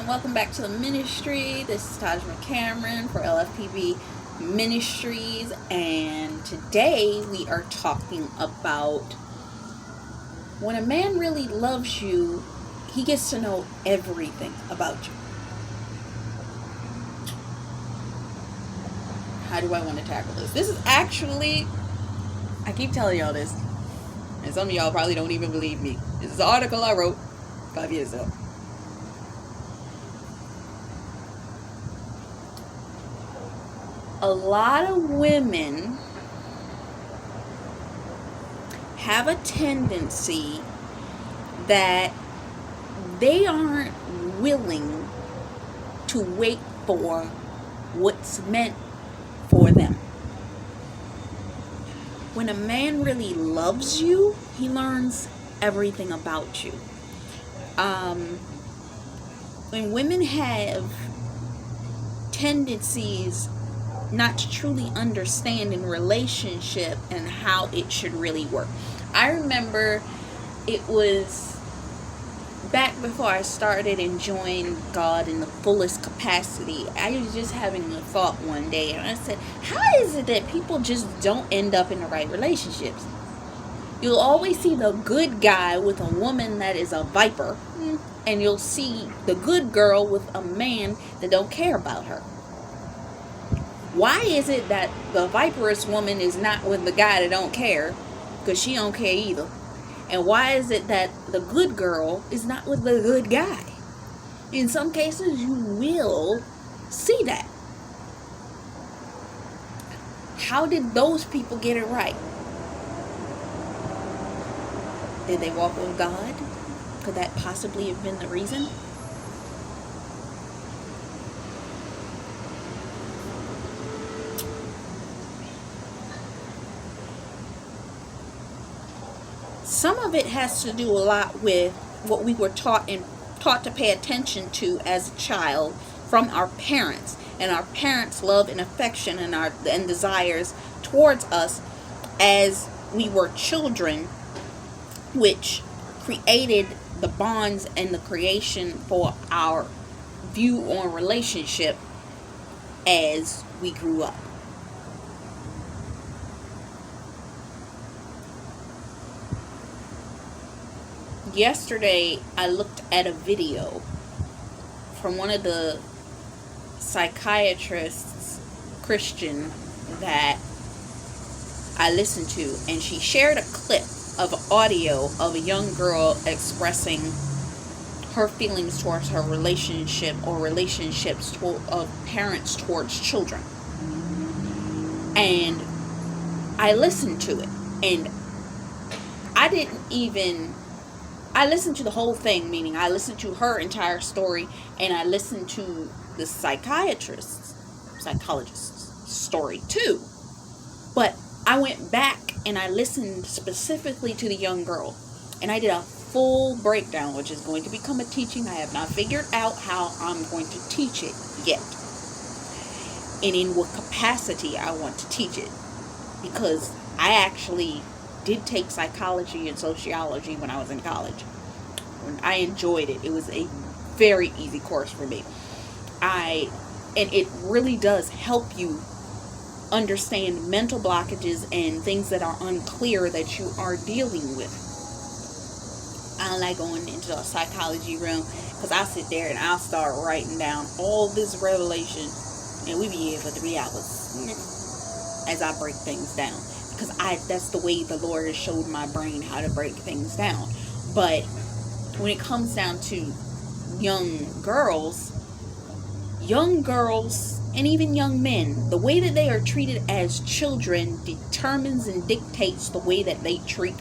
and welcome back to the ministry. This is Taj McCameron for LFPB Ministries, and today we are talking about when a man really loves you, he gets to know everything about you. How do I want to tackle this? This is actually, I keep telling y'all this, and some of y'all probably don't even believe me. This is an article I wrote 5 years ago. A lot of women have a tendency that they aren't willing to wait for what's meant for them. When a man really loves you, he learns everything about you. When women have tendencies not to truly understand in relationship and how it should really work. I remember it was back before I started enjoying God in the fullest capacity. I was just having a thought one day, and I said, how is it that people just don't end up in the right relationships? You'll always see the good guy with a woman that is a viper, and you'll see the good girl with a man that don't care about her. Why is it that the viperous woman is not with the guy that don't care? Because she don't care either. And why is it that the good girl is not with the good guy? In some cases, you will see that. How did those people get it right? Did they walk with God? Could that possibly have been the reason? Some of it has to do a lot with what we were taught to pay attention to as a child from our parents, and our parents' love and affection and desires towards us as we were children, which created the bonds and the creation for our view on relationship as we grew up. Yesterday, I looked at a video from one of the psychiatrists, Christian, that I listened to, and she shared a clip of audio of a young girl expressing her feelings towards her relationship or relationships of parents towards children. And I listened to it, and I listened to the whole thing, meaning I listened to her entire story, and I listened to the psychologist's story too. But I went back and I listened specifically to the young girl, and I did a full breakdown, which is going to become a teaching. I have not figured out how I'm going to teach it yet, and in what capacity I want to teach it, because I actually did take psychology and sociology when I was in college. I enjoyed it. It was a very easy course for me. And it really does help you understand mental blockages and things that are unclear that you are dealing with. I don't like going into a psychology room, because I'll sit there and I'll start writing down all this revelation, and we be here for 3 hours as I break things down. Because that's the way the Lord has showed my brain how to break things down. But when it comes down to young girls, and even young men, the way that they are treated as children determines and dictates the way that they treat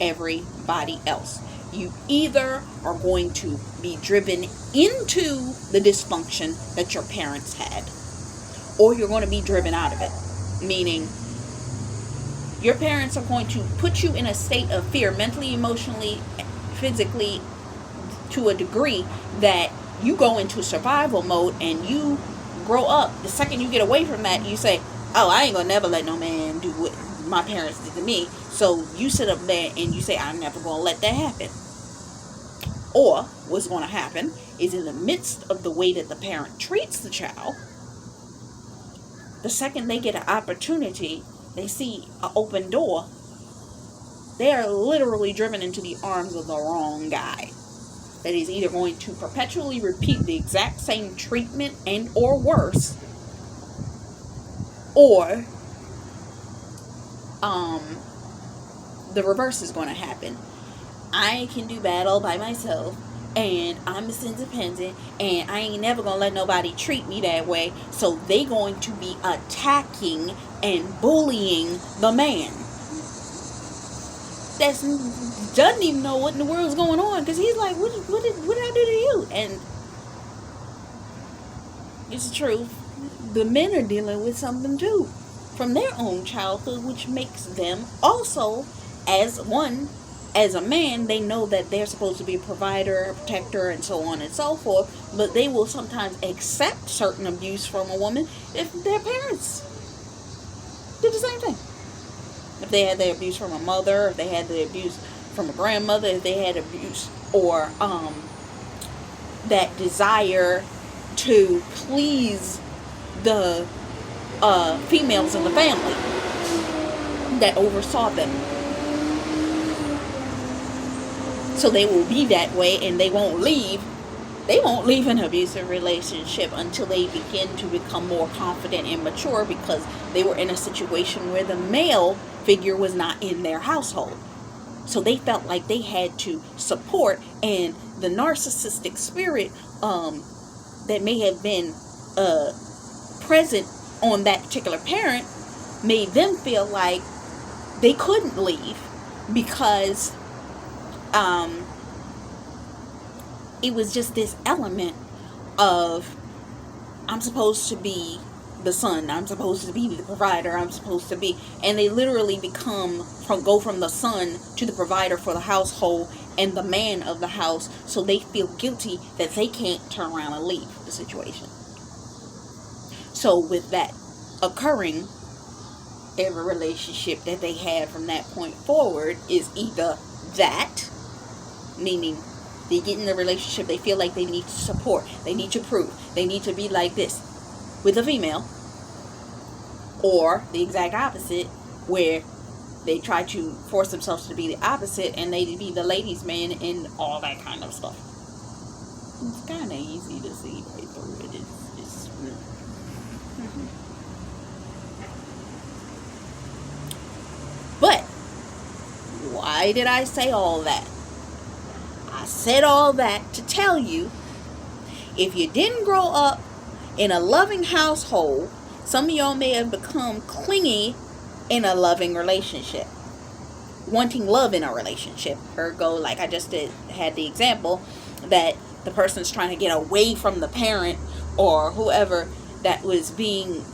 everybody else. You either are going to be driven into the dysfunction that your parents had, or you're going to be driven out of it. Meaning, your parents are going to put you in a state of fear, mentally, emotionally, physically, to a degree that you go into survival mode, and you grow up. The second you get away from that, you say, oh, I ain't gonna never let no man do what my parents did to me. So you sit up there and you say, I'm never gonna let that happen. Or what's gonna happen is in the midst of the way that the parent treats the child. The second they get an opportunity, they see an open door, they are literally driven into the arms of the wrong guy. That is either going to perpetually repeat the exact same treatment and or worse, or the reverse is going to happen. I can do bad all by myself, and I'm just independent, and I ain't never gonna let nobody treat me that way. So they going to be attacking and bullying the man that doesn't even know what in the world's going on, because he's like, what did I do to you? And it's the truth. The men are dealing with something too from their own childhood, which makes them also, as a man, they know that they're supposed to be a provider, a protector, and so on and so forth, but they will sometimes accept certain abuse from a woman if their parents did the same thing. If they had the abuse from a mother, if they had the abuse from a grandmother, if they had abuse or that desire to please the females in the family that oversaw them. So they will be that way, and they won't leave an abusive relationship until they begin to become more confident and mature, because they were in a situation where the male figure was not in their household. So they felt like they had to support, and the narcissistic spirit that may have been present on that particular parent made them feel like they couldn't leave, because it was just this element of, I'm supposed to be the son, I'm supposed to be the provider, I'm supposed to be, and they literally go from the son to the provider for the household and the man of the house, so they feel guilty that they can't turn around and leave the situation. So with that occurring, every relationship that they have from that point forward is either that, meaning they get in a relationship, they feel like they need to support, they need to prove, they need to be like this with a female, or the exact opposite, where they try to force themselves to be the opposite and they be the ladies' man and all that kind of stuff. It's kind of easy to see right through it. It's But why did I say all that? I said all that to tell you, if you didn't grow up in a loving household, some of y'all may have become clingy in a loving relationship, wanting love in a relationship. Ergo, like I just had the example that the person's trying to get away from the parent or whoever that was being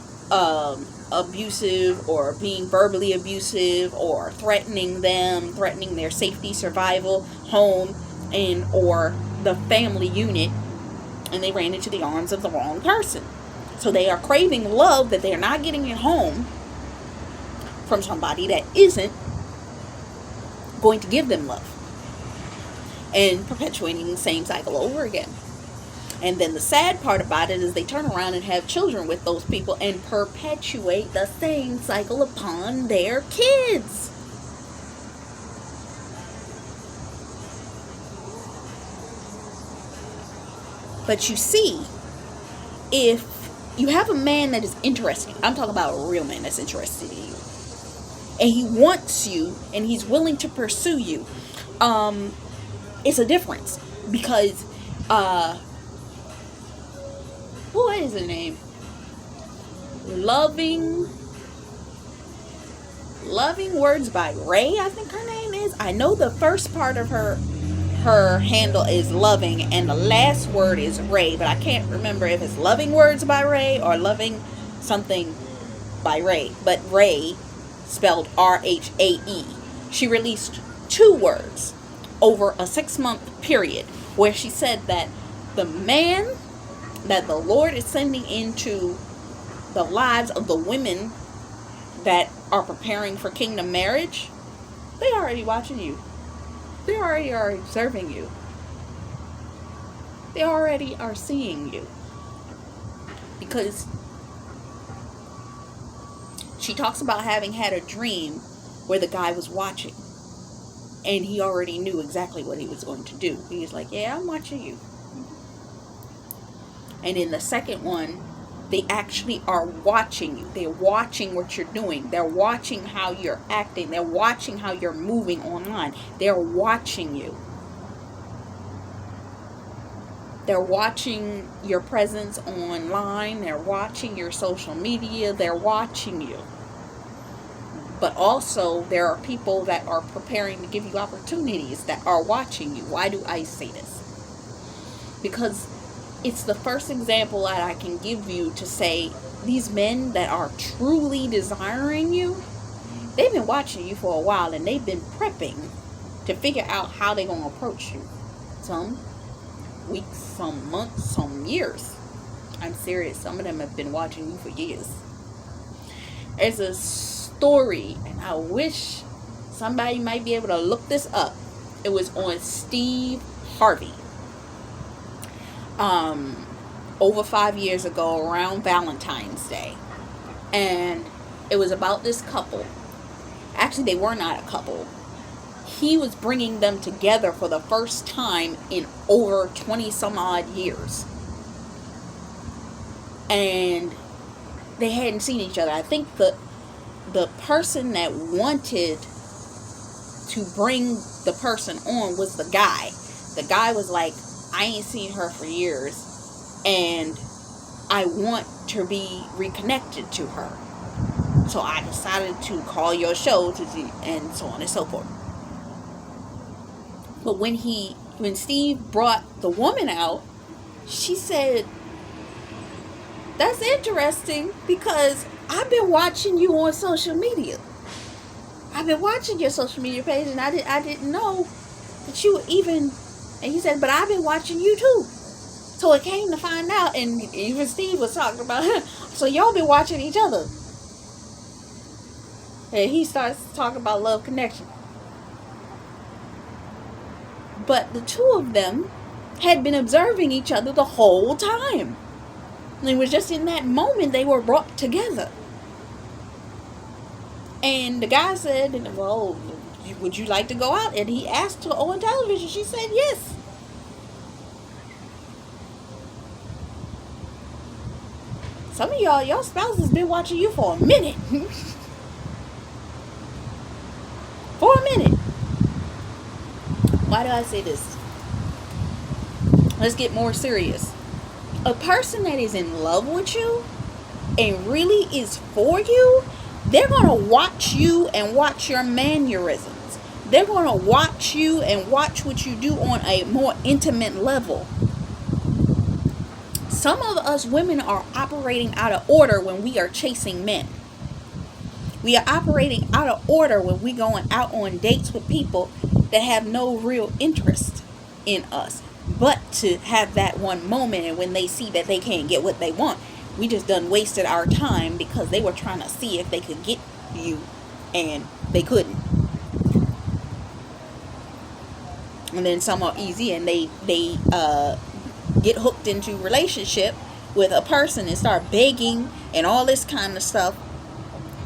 abusive or being verbally abusive or threatening their safety, survival, home, and or the family unit, and they ran into the arms of the wrong person. So they are craving love that they're not getting at home from somebody that isn't going to give them love, and perpetuating the same cycle over again. And then the sad part about it is they turn around and have children with those people and perpetuate the same cycle upon their kids. But you see, if you have a man that is interested, I'm talking about a real man that's interested in you, and he wants you and he's willing to pursue you, it's a difference, because what is her name? Loving Words by Ray, I think her name is. I know the first part of her handle is Loving and the last word is Ray, but I can't remember if it's Loving Words by Ray or Loving something by Ray, but Ray spelled R-H-A-E. She released 2 words over a 6-month period where she said that the man that the Lord is sending into the lives of the women that are preparing for kingdom marriage, they already watching you. They already are observing you. They already are seeing you. Because she talks about having had a dream where the guy was watching. And he already knew exactly what he was going to do. He was like, yeah, I'm watching you. And in the second one, they actually are watching you. They're watching what you're doing. They're watching how you're acting. They're watching how you're moving online. They're watching you. They're watching your presence online. They're watching your social media. They're watching you. But also, there are people that are preparing to give you opportunities that are watching you. Why do I say this? Because it's the first example that I can give you to say these men that are truly desiring you, they've been watching you for a while and they've been prepping to figure out how they're going to approach you. Some weeks, some months, some years. I'm serious. Some of them have been watching you for years. There's a story, and I wish somebody might be able to look this up. It was on Steve Harvey. Over 5 years ago, around Valentine's Day. And it was about this couple. Actually, they were not a couple. He was bringing them together for the first time in over 20 some odd years. And they hadn't seen each other. I think the person that wanted to bring the person on was the guy. The guy was like, I ain't seen her for years, and I want to be reconnected to her. So I decided to call your show to see, and so on and so forth. But when Steve brought the woman out, she said, that's interesting because I've been watching you on social media. I've been watching your social media page, and I didn't know that you were even. And he said, but I've been watching you too. So it came to find out, and even Steve was talking about it. So y'all been watching each other. And he starts talking about love connection. But the two of them had been observing each other the whole time. And it was just in that moment they were brought together. And the guy said, well, would you like to go out? And he asked her on television. She said yes. Some of y'all spouses been watching you for a minute. For a minute. Why do I say this? Let's get more serious. A person that is in love with you and really is for you, they're going to watch you and watch your mannerisms. They're going to watch you and watch what you do on a more intimate level. Some of us women are operating out of order when we are chasing men. We are operating out of order when we're going out on dates with people that have no real interest in us, but to have that one moment, and when they see that they can't get what they want, we just done wasted our time because they were trying to see if they could get you and they couldn't. And then some are easy and they get hooked into relationship with a person and start begging and all this kind of stuff,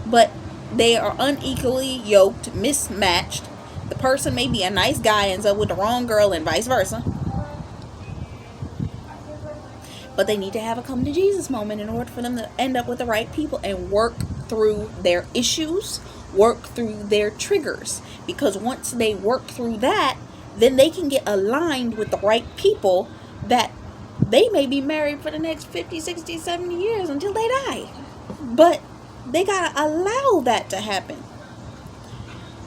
but they are unequally yoked, mismatched. The person may be a nice guy, ends up with the wrong girl, and vice versa. But they need to have a come to Jesus moment in order for them to end up with the right people and work through their issues, work through their triggers. Because once they work through that, then they can get aligned with the right people that they may be married for the next 50, 60, 70 years until they die. But they got to allow that to happen.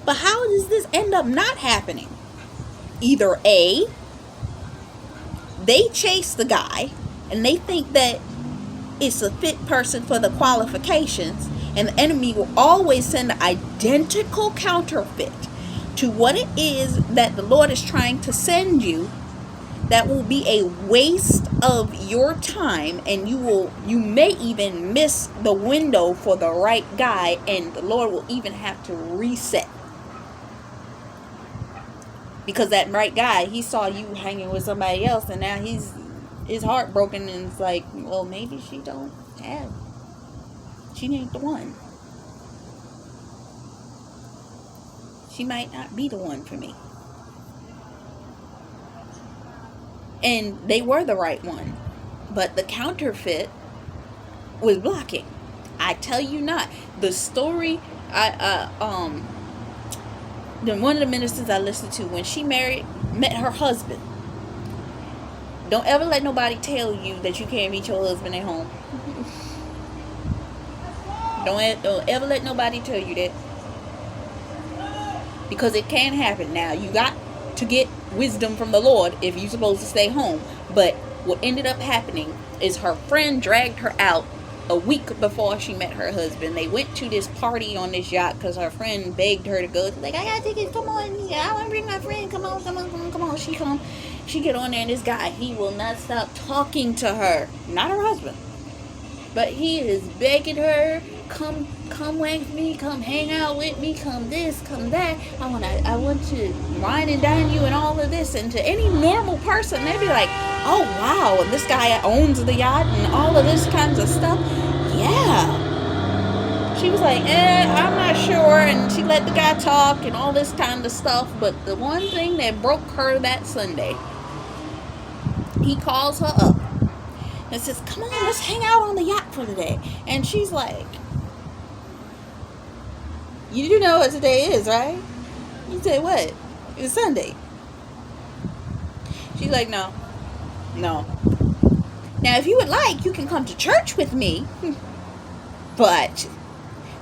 But how does this end up not happening? Either A, they chase the guy and they think that it's a fit person for the qualifications, and the enemy will always send an identical counterfeit to what it is that the Lord is trying to send you. That will be a waste of your time, and you may even miss the window for the right guy, and the Lord will even have to reset. Because that right guy, he saw you hanging with somebody else, and now he's is heartbroken and it's like, well, maybe she ain't the one. She might not be the one for me. And they were the right one. But the counterfeit was blocking. I tell you not. The story, one of the ministers I listened to, when she met her husband. Don't ever let nobody tell you that you can't meet your husband at home. Don't ever let nobody tell you that. Because it can happen. Now, you got to get wisdom from the Lord if you're supposed to stay home. But what ended up happening is her friend dragged her out a week before she met her husband. They went to this party on this yacht because her friend begged her to go. Like, I got tickets, come on, I want to bring my friend, come on. She get on there, and this guy, he will not stop talking to her. Not her husband. But he is begging her, come with me, come hang out with me, come this, come that. I want to wine and dine you and all of this. And to any normal person, they'd be like, oh wow, and this guy owns the yacht and all of this kinds of stuff. Yeah. She was like, I'm not sure. And she let the guy talk and all this kind of stuff. But the one thing that broke her that Sunday, he calls her up and says, come on, let's hang out on the yacht for today. And she's like, you do know what today is, right? You say what? It's Sunday. She's like, no. Now, if you would like, you can come to church with me. But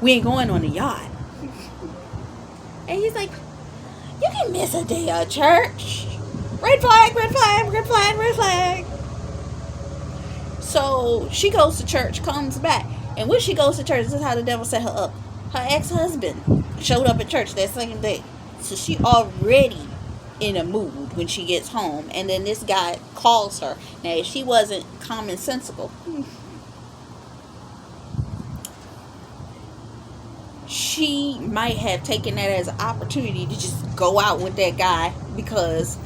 we ain't going on the yacht. And he's like, you can miss a day of church. Red flag, red flag, red flag, red flag. So she goes to church, comes back. And when she goes to church, this is how the devil set her up. Her ex-husband showed up at church that same day. So she already in a mood when she gets home. And then this guy calls her. Now, if she wasn't commonsensical, she might have taken that as an opportunity to just go out with that guy because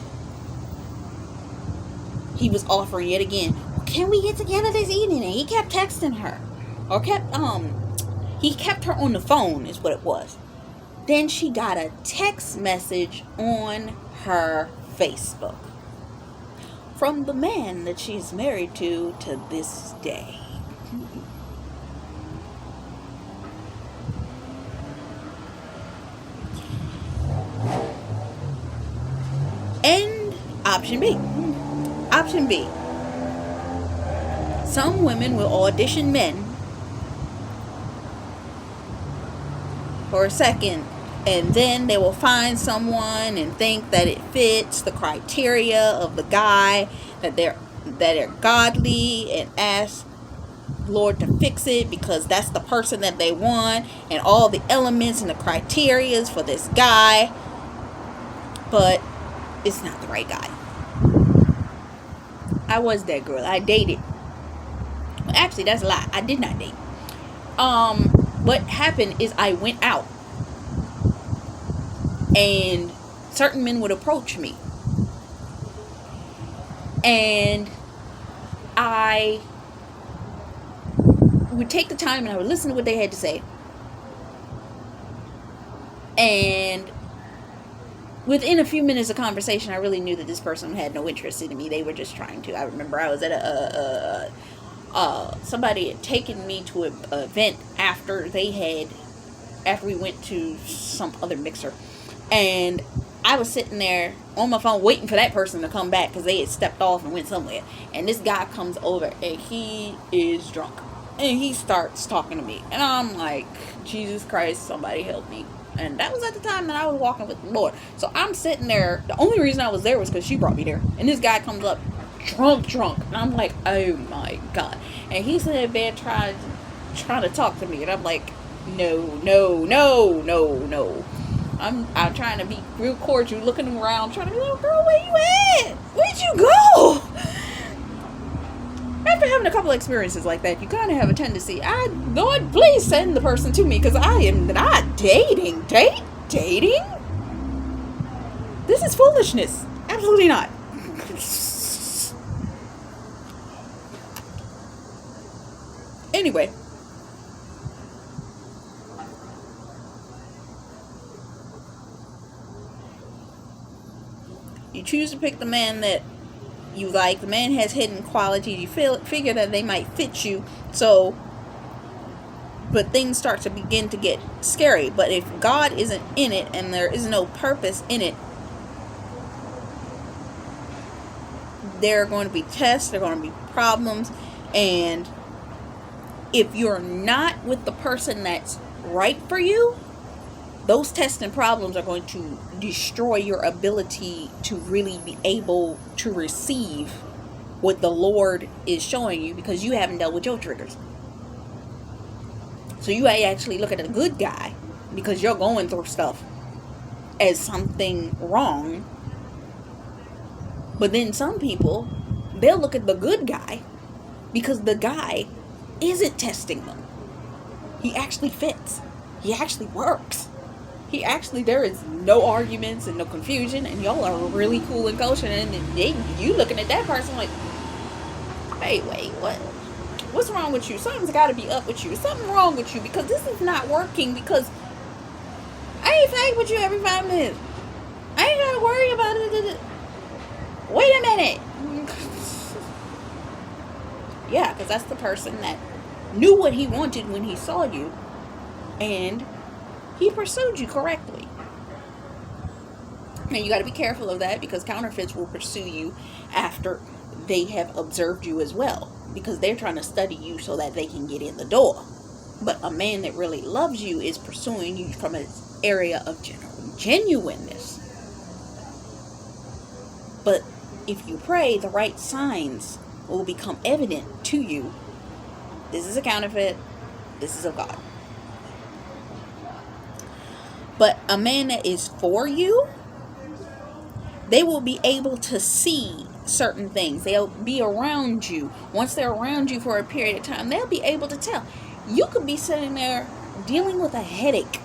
he was offering yet again, can we get together this evening? And he kept texting her, or he kept her on the phone is what it was. Then she got a text message on her Facebook from the man that she's married to this day. And option B. Some women will audition men for a second, and then they will find someone and think that it fits the criteria of the guy, that they're godly, and ask Lord to fix it because that's the person that they want and all the elements and the criterias for this guy, but it's not the right guy. I was that girl. I dated. Well, actually, that's a lie. I did not date. What happened is I went out and certain men would approach me, and I would take the time and I would listen to what they had to say, and within a few minutes of conversation, I really knew that this person had no interest in me. They were just trying to. I remember I was at somebody had taken me to an event after we went to some other mixer, and I was sitting there on my phone waiting for that person to come back because they had stepped off and went somewhere. And this guy comes over and he is drunk, and he starts talking to me, and I'm like, Jesus Christ, somebody help me. And that was at the time that I was walking with the Lord. So I'm sitting there. The only reason I was there was because she brought me there. And this guy comes up drunk. And I'm like, oh my God. And he's in bed trying to talk to me. And I'm like, no. I'm trying to be real cordial, looking around, trying to be like, girl, where you at? Where'd you go? After having a couple of experiences like that, you kind of have a tendency, Lord, please send the person to me, because I am not dating. Dating? This is foolishness. Absolutely not. Anyway, you choose to pick the man that you like. The man has hidden qualities. You figure that they might fit you. But things start to begin to get scary. But if God isn't in it and there is no purpose in it, there are going to be tests, there are going to be problems, and if you're not with the person that's right for you, those tests and problems are going to destroy your ability to really be able to receive what the Lord is showing you, because you haven't dealt with your triggers. So you actually look at a good guy because you're going through stuff as something wrong. But then some people, they'll look at the good guy because the guy isn't testing them. He actually fits. He actually works. There is no arguments and no confusion, and y'all are really cool and kosher. And you looking at that person like, hey, wait, what's wrong with you? Something's got to be up with you. Something wrong with you, because this is not working. Because I ain't fighting with you every 5 minutes. I ain't gotta worry about it. Wait a minute. Yeah, because that's the person that knew what he wanted when he saw you, and he pursued you correctly. And you got to be careful of that, because counterfeits will pursue you after they have observed you as well, because they're trying to study you so that they can get in the door. But a man that really loves you is pursuing you from an area of genuineness. But if you pray, the right signs will become evident to you. This is a counterfeit. This is of God. But a man that is for you, they will be able to see certain things. They'll be around you. Once they're around you for a period of time, they'll be able to tell. You could be sitting there dealing with a headache,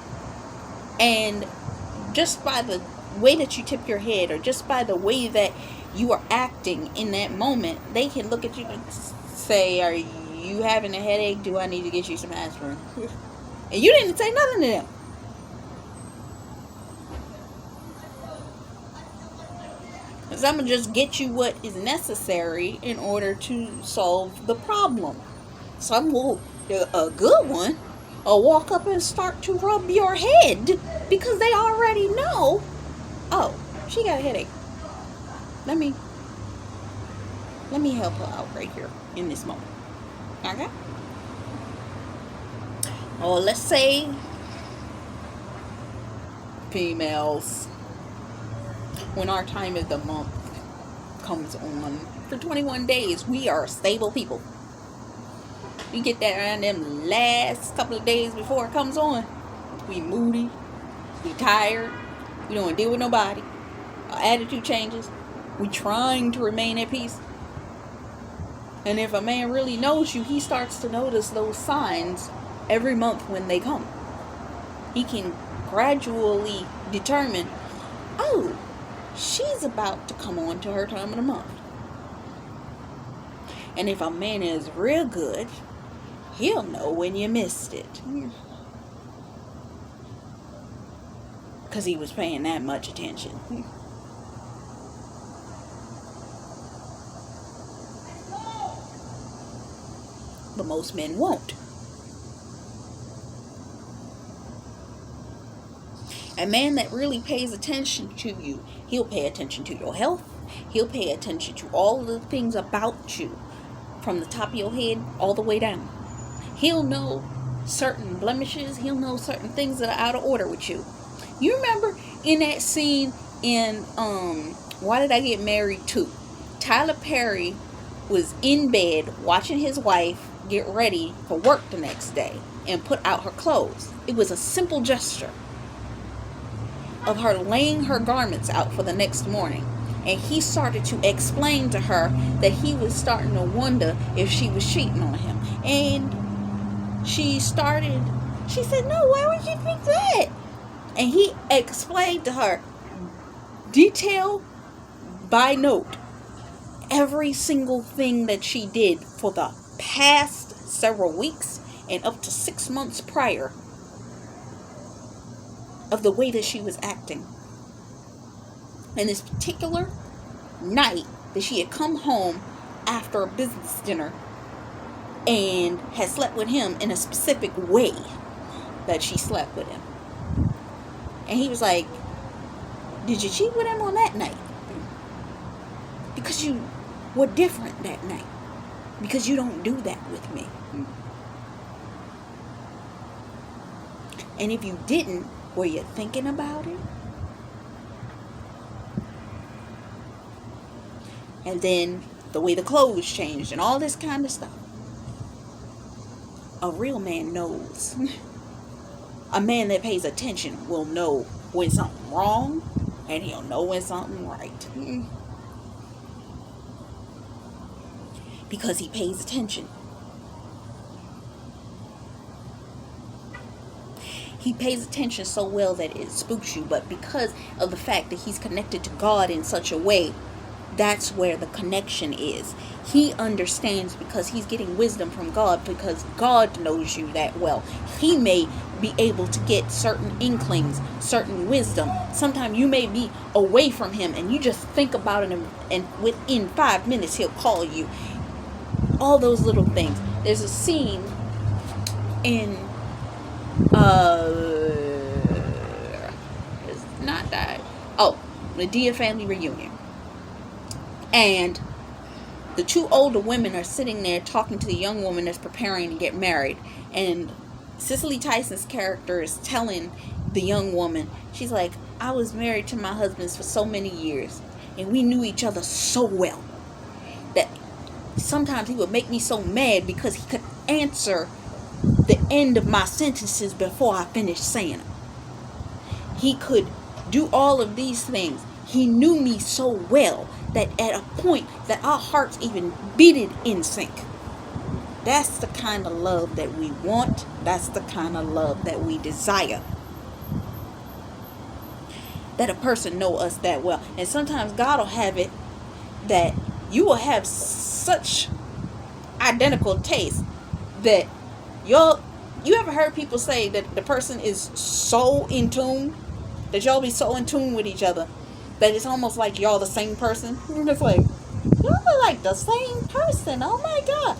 and just by the way that you tip your head, or just by the way that you are acting in that moment, they can look at you and say, are you having a headache? Do I need to get you some aspirin? And you didn't say nothing to them. Because I'm going to just get you what is necessary in order to solve the problem. Some will, a good one, will walk up and start to rub your head because they already know, oh, she got a headache. Let me help her out right here in this moment. Okay? Or let's say females, when our time of the month comes on, for 21 days, we are stable people. We get that around them last couple of days before it comes on. We moody, we tired, we don't want to deal with nobody. Our attitude changes. We trying to remain at peace. And if a man really knows you, he starts to notice those signs every month when they come. He can gradually determine, oh, she's about to come on to her time of the month. And if a man is real good, he'll know when you missed it. Because he was paying that much attention. But most men won't. A man that really pays attention to you, he'll pay attention to your health. He'll pay attention to all the things about you, from the top of your head all the way down. He'll know certain blemishes. He'll know certain things that are out of order with you. You remember in that scene in Why Did I Get Married Too? Tyler Perry was in bed watching his wife get ready for work the next day and put out her clothes. It was a simple gesture of her laying her garments out for the next morning. And he started to explain to her that he was starting to wonder if she was cheating on him. And she said, no, why would you think that? And he explained to her, detail by note, every single thing that she did for the past several weeks and up to 6 months prior of the way that she was acting. And this particular night that she had come home after a business dinner and had slept with him in a specific way that she slept with him. And he was like, did you cheat with him on that night? Because you were different that night. Because you don't do that with me. And if you didn't, were you thinking about it? And then the way the clothes changed and all this kind of stuff. A real man knows. A man that pays attention will know when something's wrong, and he'll know when something's right. Because he pays attention. He pays attention so well that it spooks you, but because of the fact that he's connected to God in such a way, that's where the connection is. He understands because he's getting wisdom from God, because God knows you that well. He may be able to get certain inklings, certain wisdom. Sometimes you may be away from him and you just think about it, and within 5 minutes he'll call you. All those little things. There's a scene in it's not that. Oh, Madea family reunion. And the two older women are sitting there talking to the young woman that's preparing to get married. And Cicely Tyson's character is telling the young woman, she's like, I was married to my husband for so many years, and we knew each other so well that sometimes he would make me so mad because he could answer the end of my sentences before I finished saying them. He could do all of these things. He knew me so well that at a point that our hearts even beated in sync. That's the kind of love that we want. That's the kind of love that we desire. That a person know us that well. And sometimes God will have it that you will have such identical taste that you ever heard people say that the person is so in tune, that y'all be so in tune with each other that it's almost like y'all the same person? You're just like, y'all are like the same person. Oh my God.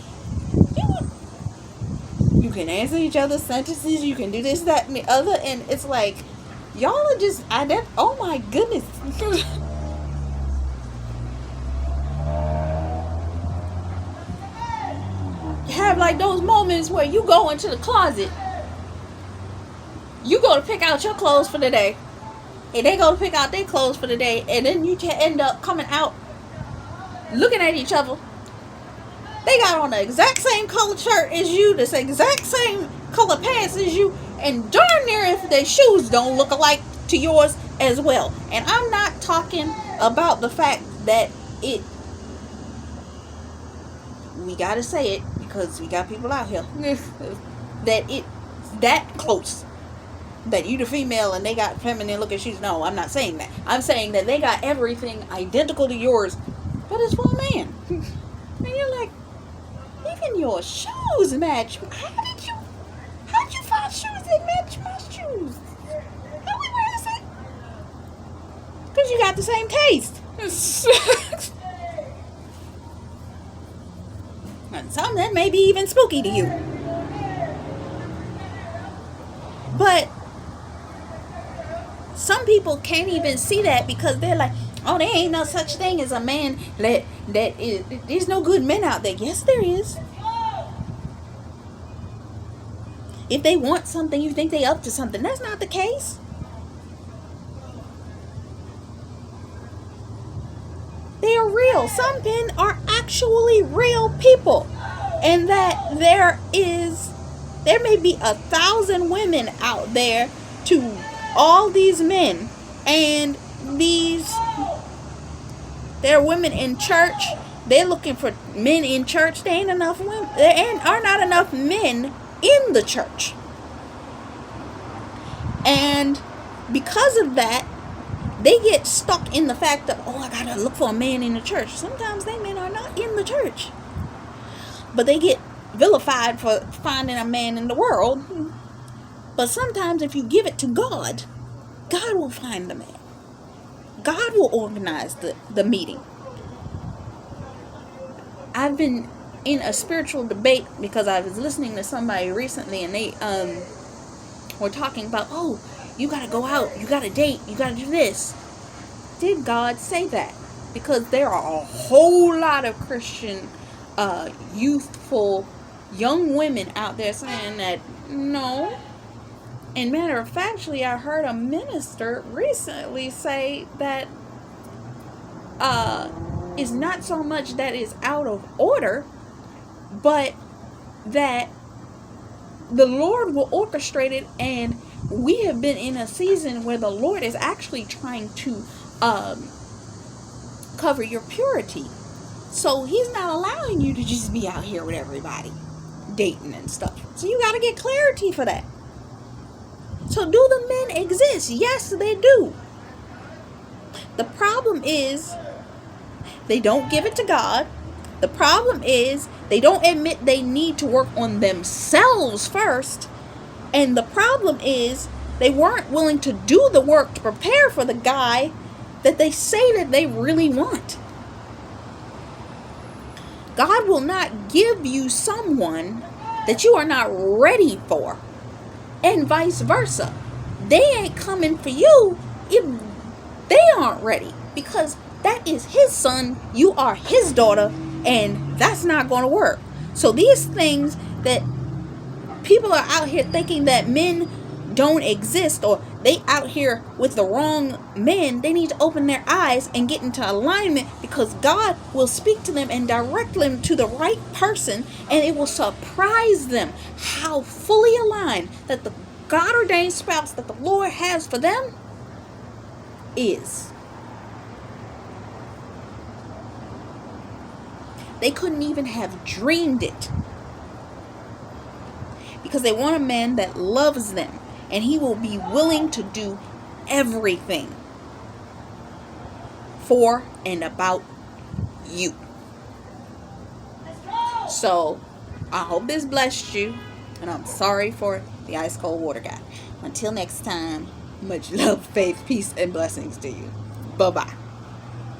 You can answer each other's sentences. You can do this, that, and the other. And it's like, y'all are just, oh my goodness. You have like those moments where you go into the closet. You go to pick out your clothes for the day. And they go to pick out their clothes for the day. And then you end up coming out looking at each other. They got on the exact same color shirt as you. The exact same color pants as you. And darn near if their shoes don't look alike to yours as well. And I'm not talking about the fact that we gotta say it because we got people out here. that close. That you the female and they got feminine looking shoes. No, I'm not saying that. I'm saying that they got everything identical to yours, but it's for a man. And you're like, even your shoes match. How'd you find shoes that match my shoes? How we wear it? Because you got the same taste. And some that may be even spooky to you. But some people can't even see that because they're like, oh, there ain't no such thing as a man there's no good men out there. Yes, there is. If they want something, you think they up to something. That's not the case. They are real. Some men are actually real people. And that there may be 1,000 women out there to all these men, and there are women in church. They're looking for men in church. There ain't enough women. There are not enough men in the church. And because of that, they get stuck in the fact that, oh, I gotta look for a man in the church. Sometimes they men are not in the church, but they get vilified for finding a man in the world. But sometimes if you give it to God, God will find the man. God will organize the meeting. I've been in a spiritual debate because I was listening to somebody recently, and they were talking about, oh, you gotta go out, you gotta date, you gotta do this. Did God say that? Because there are a whole lot of Christian youthful young women out there saying that no. And matter of factly, I heard a minister recently say that it's not so much that it's out of order, but that the Lord will orchestrate it, and we have been in a season where the Lord is actually trying to cover your purity. So he's not allowing you to just be out here with everybody dating and stuff. So you got to get clarity for that. So do the men exist? Yes, they do. The problem is they don't give it to God. The problem is they don't admit they need to work on themselves first. And the problem is they weren't willing to do the work to prepare for the guy that they say that they really want. God will not give you someone that you are not ready for, and vice versa. They ain't coming for you if they aren't ready, because that is his son, you are his daughter, and that's not going to work. So these things that people are out here thinking that men don't exist, or they out here with the wrong men, they need to open their eyes and get into alignment, because God will speak to them and direct them to the right person, and it will surprise them how fully aligned that the God ordained spouse that the Lord has for them is. They couldn't even have dreamed it, because they want a man that loves them, and he will be willing to do everything for and about you. So I hope this blessed you, and I'm sorry for the ice cold water guy. Until next time, much love, faith, peace, and blessings to you. Bye-bye.